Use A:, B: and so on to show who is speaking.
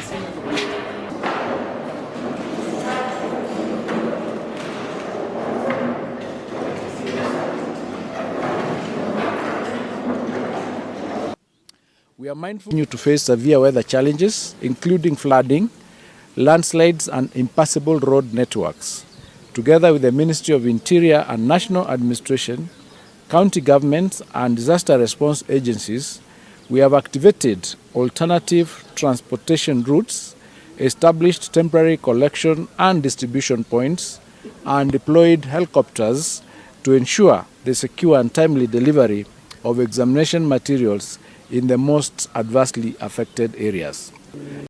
A: We are mindful to face severe weather challenges, including flooding, landslides and impassable road networks. Together with the Ministry of Interior and National Administration, county governments and disaster response agencies, we have activated alternative transportation routes, established temporary collection and distribution points, and deployed helicopters to ensure the secure and timely delivery of examination materials in the most adversely affected areas.